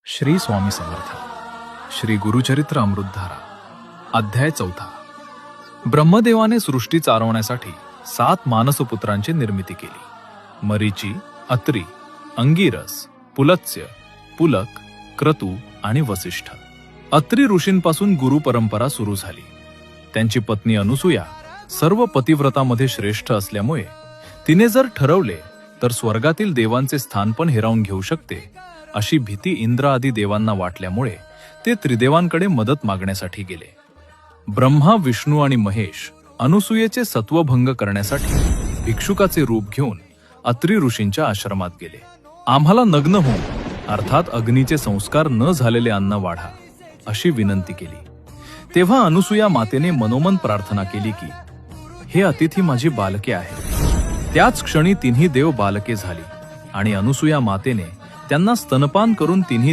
श्री स्वामी समर्थ. श्री गुरुचरित्र अमृतधारा. अध्याय 4. ब्रह्मदेवाने सृष्टी चालवण्यासाठी 7 मानसपुत्रांची निर्मिती केली. मरीची, अत्री, अंगिरस, पुलत्स्य, पुलक, क्रतू आणि वसिष्ठ. अत्री ऋषींपासून गुरु परंपरा सुरू झाली. त्यांची पत्नी अनुसूया सर्व पतिव्रतामध्ये श्रेष्ठ असल्यामुळे तिने जर ठरवले तर स्वर्गातील देवांचे स्थान पण हिरावून घेऊ शकते अशी भीती इंद्र आदी देवांना वाटल्यामुळे ते त्रिदेवांकडे मदत मागण्यासाठी गेले. ब्रह्मा, विष्णू आणि महेश अनुसूयेचे सत्वभंग करण्यासाठी भिक्षुकाचे रूप घेऊन अत्री ऋषींच्या आश्रमात गेले. आम्हाला नग्न होऊन अर्थात अग्नीचे संस्कार न झालेले अन्न वाढा अशी विनंती केली. तेव्हा अनुसूया मातेने मनोमन प्रार्थना केली की हे अतिथी माझी बालके आहेत. त्याच क्षणी तिन्ही देव बालके झाली आणि अनुसूया मातेने त्यांना स्तनपान करून तिन्ही